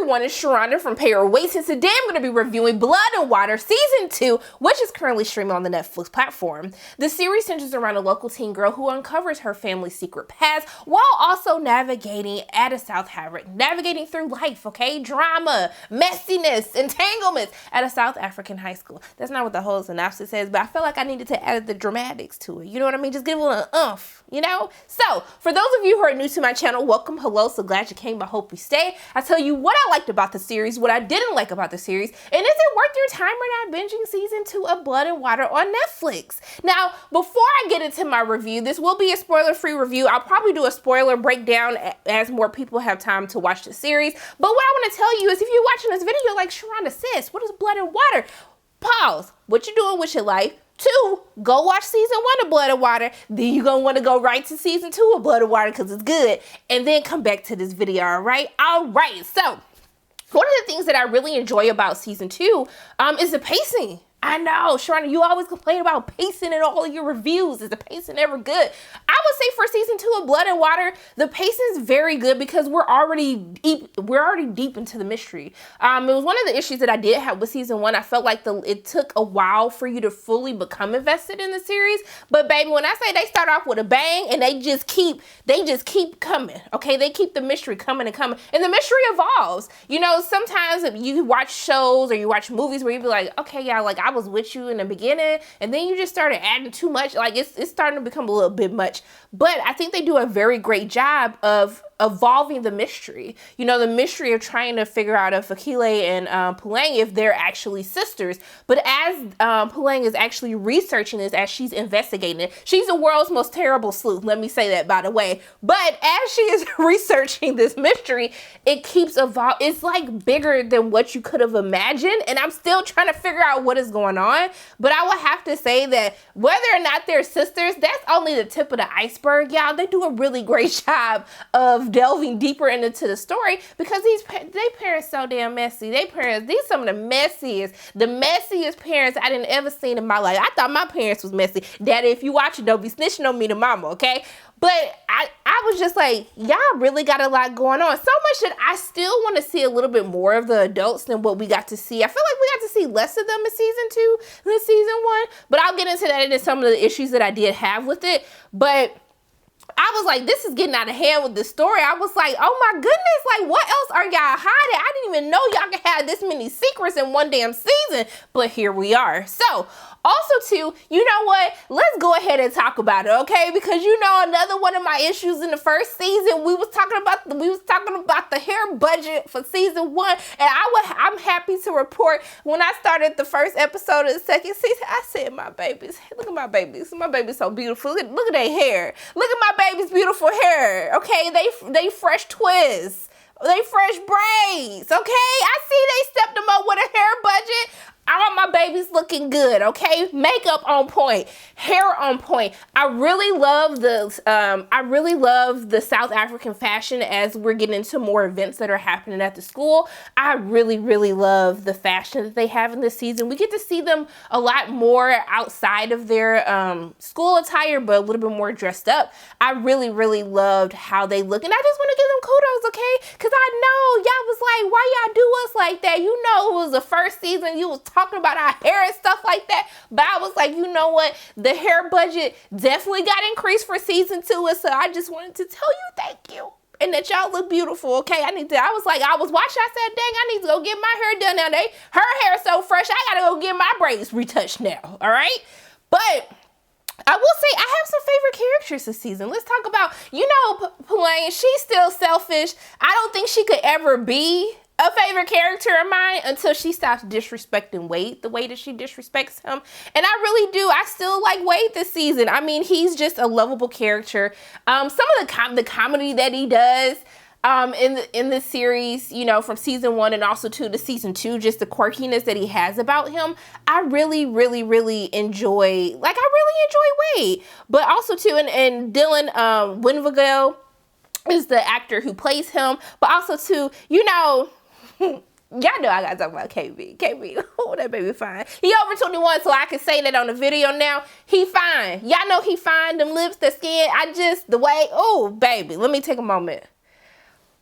everyone, it's Sharonda from Pay or Waste, and today I'm going to be reviewing Blood and Water Season 2, which is currently streaming on the Netflix platform. The series centers around a local teen girl who uncovers her family's secret past while also navigating through life, okay? Drama, messiness, entanglements at a South African high school. That's not what the whole synopsis says, but I felt like I needed to add the dramatics to it. You know what I mean? Just give it a little oomph, you know? So, for those of you who are new to my channel, welcome, hello, so glad you came, I hope you stay. I tell you what I liked about the series, what I didn't like about the series, and is it worth your time or not binging season 2 of Blood and Water on Netflix? Now, before I get into my review, this will be a spoiler-free review. I'll probably do a spoiler breakdown as more people have time to watch the series, but what I want to tell you is if you're watching this video, you're like, Sharonda, sis, what is Blood and Water? Pause. What you doing with your life? 2, go watch season 1 of Blood and Water. Then you're going to want to go right to season 2 of Blood and Water because it's good. And then come back to this video, all right? All right. So, one of the things that I really enjoy about season 2 is the pacing. I know, Sharonda, you always complain about pacing in all of your reviews. Is the pacing ever good? I would say for season 2 of Blood and Water, the pacing is very good because we're already deep into the mystery. It was one of the issues that I did have with season 1. I felt like it took a while for you to fully become invested in the series. But baby, when I say they start off with a bang and they just keep coming, okay? They keep the mystery coming and coming, and the mystery evolves. You know, sometimes if you watch shows or you watch movies where you be like, okay, yeah, like I was with you in the beginning, and then you just started adding too much. Like it's starting to become a little bit much. But I think they do a very great job of evolving the mystery. You know, the mystery of trying to figure out if Akile and Pulang, if they're actually sisters. But as Pulang is actually researching this, as she's investigating it, she's the world's most terrible sleuth. Let me say that, by the way. But as she is researching this mystery, it keeps evolving. It's like bigger than what you could have imagined. And I'm still trying to figure out what is going on. But I would have to say that whether or not they're sisters, that's only the tip of the iceberg, y'all. They do a really great job of delving deeper into the story because they parents so damn messy. These some of the messiest parents I didn't ever seen in my life. I thought my parents was messy. Daddy, if you watch it, don't be snitching on me to mama, okay? But I was just like, y'all really got a lot going on. So much that I still want to see a little bit more of the adults than what we got to see. I feel like we got to see less of them in season 2 than season 1. But I'll get into that and some of the issues that I did have with it. But I was like, this is getting out of hand with the story. I was like, oh my goodness, like what else are y'all hiding? I didn't even know y'all could have this many secrets in one damn season, but here we are. So, also too, you know what? Let's go ahead and talk about it, okay? Because you know another one of my issues in the first season, we was talking about the hair budget for season 1, and I'm happy to report when I started the first episode of the second season, I said, my babies, look at my babies. My baby's so beautiful. Look at their hair. Look at my baby's beautiful hair. Okay, they fresh twists. They fresh braids, okay? I see they stepped them up with a hair budget. All my babies looking good, okay? Makeup on point, hair on point. I really love the South African fashion as we're getting into more events that are happening at the school. I really, really love the fashion that they have in this season. We get to see them a lot more outside of their school attire, but a little bit more dressed up. I really, really loved how they look, and I just want to give them kudos, okay? Because I know y'all was like, why y'all do us like that? You know it was the first season, you was talking about our hair and stuff like that, but I was like, you know what, the hair budget definitely got increased for season 2, and so I just wanted to tell you thank you and that y'all look beautiful, okay? I was watching, I said, dang, I need to go get my hair done now. Her hair so fresh, I gotta go get my braids retouched now, all right? But I will say I have some favorite characters this season. Let's talk about, you know, Pulang, she's still selfish. I don't think she could ever be a favorite character of mine until she stops disrespecting Wade the way that she disrespects him. And I really do. I still like Wade this season. I mean, he's just a lovable character. Some of the comedy that he does in the series, you know, from season 1 and also to season 2, just the quirkiness that he has about him, I really, really, really enjoy. Like, I really enjoy Wade. But also too, and Dylan Winvigel is the actor who plays him. But also too, you know, y'all know I gotta talk about KB. KB, oh, that baby fine. He over 21, so I can say that on the video now. He fine. Y'all know he fine. Them lips, the skin. The way, oh, baby. Let me take a moment.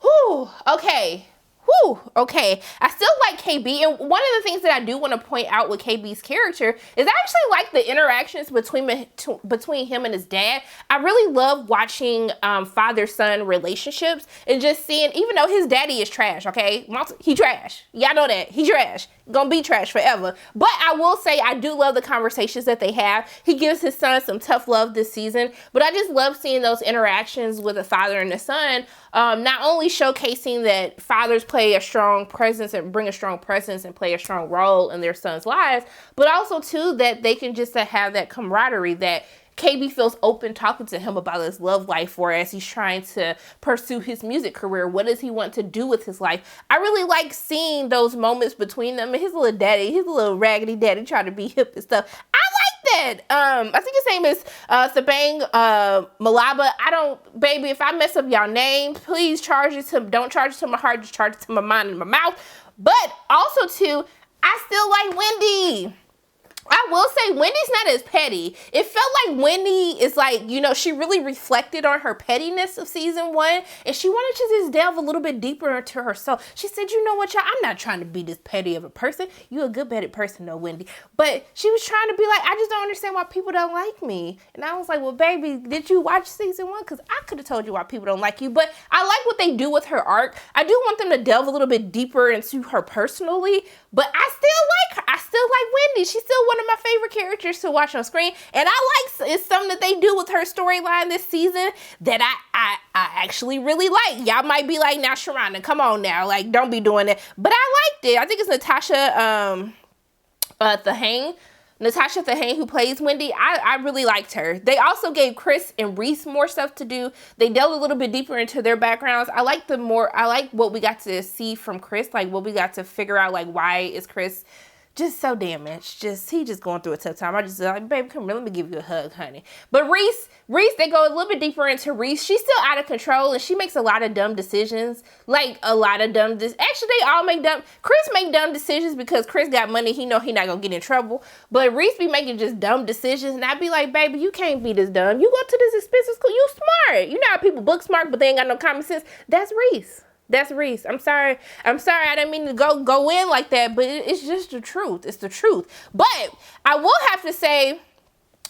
Whew, okay. Whew, okay. I still like KB, and one of the things that I do want to point out with KB's character is I actually like the interactions between him and his dad. I really love watching father-son relationships and just seeing, even though his daddy is trash, okay? He trash. Y'all know that. He trash. Gonna be trash forever. But I will say I do love the conversations that they have. He gives his son some tough love this season, but I just love seeing those interactions with a father and a son, not only showcasing that fathers play a strong presence and bring a strong presence and play a strong role in their sons' lives, but also too that they can just have that camaraderie, that KB feels open talking to him about his love life, whereas he's trying to pursue his music career. What does he want to do with his life? I really like seeing those moments between them and his little daddy, his little raggedy daddy trying to be hip and stuff. I like that. I think his name is Sabang Malaba. Baby, if I mess up y'all name, please don't charge it to my heart, just charge it to my mind and my mouth. But also too, I still like Wendy. I will say Wendy's not as petty. It felt like Wendy is like, she really reflected on her pettiness of season 1, and she wanted to just delve a little bit deeper into herself. She said, you know what, y'all, I'm not trying to be this petty of a person. You a good-headed person though, Wendy. But she was trying to be like, I just don't understand why people don't like me. And I was like, well, baby, did you watch season 1? Because I could have told you why people don't like you. But I like what they do with her arc. I do want them to delve a little bit deeper into her personally, but I still like her. I still like Wendy. She's still one of my favorite characters to watch on screen, and I like it's something that they do with her storyline this season that I actually really like. Y'all might be like, now Sharana, come on now, like don't be doing that, but I liked it. I think it's Natasha Thehane who plays Wendy. I really liked her. They also gave Chris and Reese more stuff to do. They delved a little bit deeper into their backgrounds. I like what we got to see from Chris, like what we got to figure out, like why is Chris just so damaged. He just going through a tough time. I just like, baby, come here, let me give you a hug, honey. But Reese, they go a little bit deeper into Reese. She's still out of control, and she makes a lot of dumb decisions. Actually, they all make dumb. Chris make dumb decisions because Chris got money. He know he not gonna get in trouble. But Reese be making just dumb decisions, and I'd be like, baby, you can't be this dumb. You go to this expensive school. You smart. You know how people book smart, but they ain't got no common sense. That's Reese. That's Reese. I'm sorry. I didn't mean to go in like that, but it's just the truth. It's the truth. But I will have to say,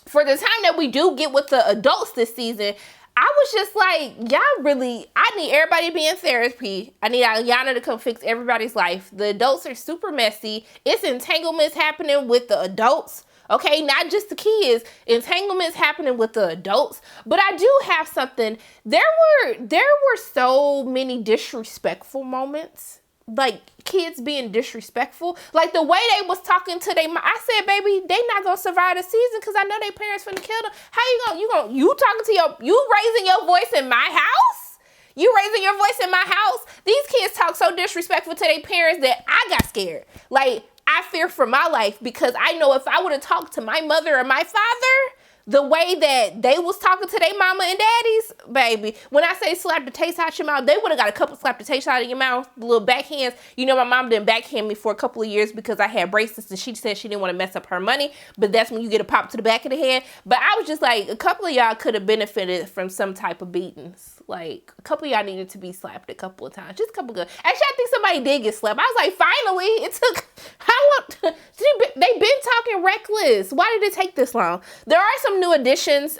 for the time that we do get with the adults this season, I was just like, I need everybody to be in therapy. I need Ayana to come fix everybody's life. The adults are super messy. It's entanglements happening with the adults. Okay, not just the kids, entanglements happening with the adults. But I do have something. There were so many disrespectful moments. Like kids being disrespectful. Like the way they was talking to I said, baby, they not gonna survive the season because I know their parents finna kill them. How you talking to you raising your voice in my house? You raising your voice in my house? These kids talk so disrespectful to their parents that I got scared. Like, I fear for my life because I know if I would have talked to my mother or my father the way that they was talking to their mama and daddies, baby, when I say slap the taste out your mouth, they would have got a couple slap the taste out of your mouth, the little backhands. My mom didn't backhand me for a couple of years because I had braces, and she said she didn't want to mess up her money, but that's when you get a pop to the back of the head. But I was just like, a couple of y'all could have benefited from some type of beatings. Like, a couple of y'all needed to be slapped a couple of times. Just a couple good. Actually, I think somebody did get slapped. I was like, finally, it took, they've been talking reckless. Why did it take this long? There are some new additions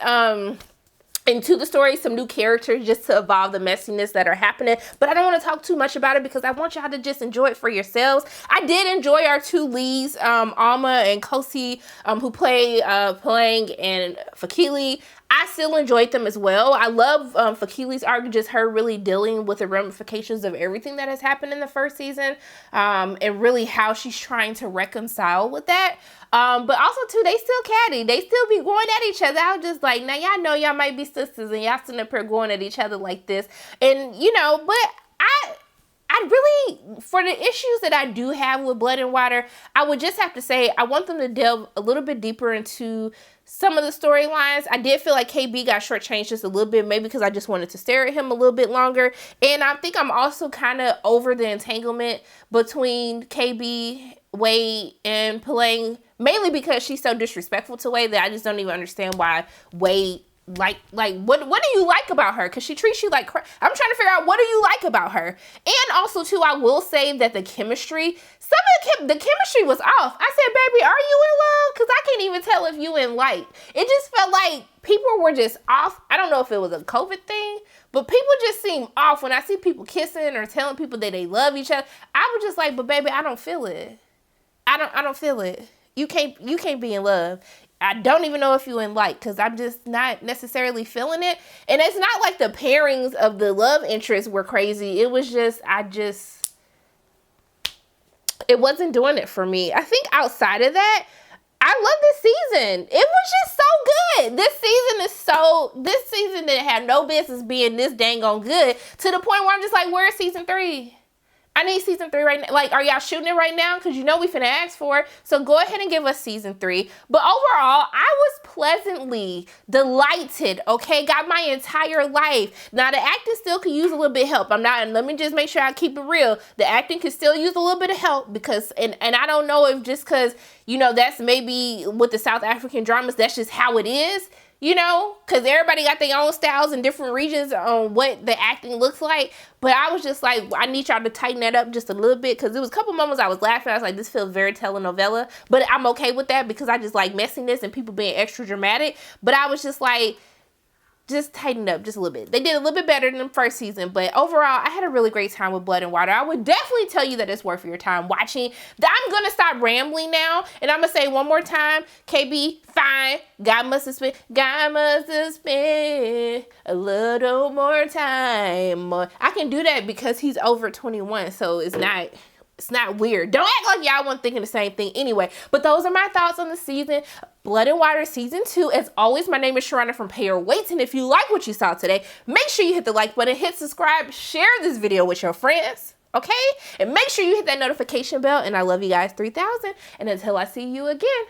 into the story, some new characters just to evolve the messiness that are happening. But I don't want to talk too much about it because I want y'all to just enjoy it for yourselves. I did enjoy our two leads, Alma and Kosi, who play Palang and Fakili. I still enjoyed them as well. I love Fakili's arc, just her really dealing with the ramifications of everything that has happened in the first season, and really how she's trying to reconcile with that. But also too, they still catty. They still be going at each other. I was just like, now y'all know y'all might be sisters and y'all sitting up here going at each other like this. And but I really, for the issues that I do have with Blood and Water, I would just have to say, I want them to delve a little bit deeper into some of the storylines. I did feel like KB got shortchanged just a little bit, maybe because I just wanted to stare at him a little bit longer. And I think I'm also kind of over the entanglement between KB, Wade, and Palang, mainly because she's so disrespectful to Wade that I just don't even understand why Wade what do you like about her? Because she treats you like crap. I'm trying to figure out, what do you like about her? And also too, I will say that the chemistry, the chemistry was off. I said, baby, are you in love? Because I can't even tell if you in light. It just felt like people were just off. I don't know if it was a COVID thing, but people just seem off when I see people kissing or telling people that they love each other. I was just like, but baby, I don't feel it. I don't feel it. You can't be in love. I don't even know if you in like, because I'm just not necessarily feeling it. And it's not like the pairings of the love interests were crazy. It was just, it wasn't doing it for me. I think outside of that, I love this season. It was just so good. This season that had no business being this dang on good, to the point where I'm just like, where's season 3? I need season 3 right now. Like, are y'all shooting it right now? Because you know we finna ask for it. So go ahead and give us season 3. But overall, I was pleasantly delighted, okay? Got my entire life. Now, the acting still could use a little bit of help. Let me just make sure I keep it real. The acting could still use a little bit of help because, and I don't know if just because, you know, that's maybe with the South African dramas, that's just how it is. You know, because everybody got their own styles in different regions on what the acting looks like. But I was just like, I need y'all to tighten that up just a little bit, because there was a couple moments I was laughing. I was like, this feels very telenovela. But I'm okay with that because I just like messiness and people being extra dramatic. But I was just like, just tighten it up just a little bit. They did a little bit better than the first season, but overall, I had a really great time with Blood and Water. I would definitely tell you that it's worth your time watching. I'm gonna stop rambling now, and I'm gonna say one more time, KB, fine. God must have spent a little more time. I can do that because he's over 21, so it's not weird. Don't act like y'all weren't thinking the same thing anyway. But those are my thoughts on the season. Blood and Water season 2. As always, my name is Sharona from Pay or Wait. And if you like what you saw today, make sure you hit the like button, hit subscribe, share this video with your friends. Okay? And make sure you hit that notification bell. And I love you guys 3000. And until I see you again,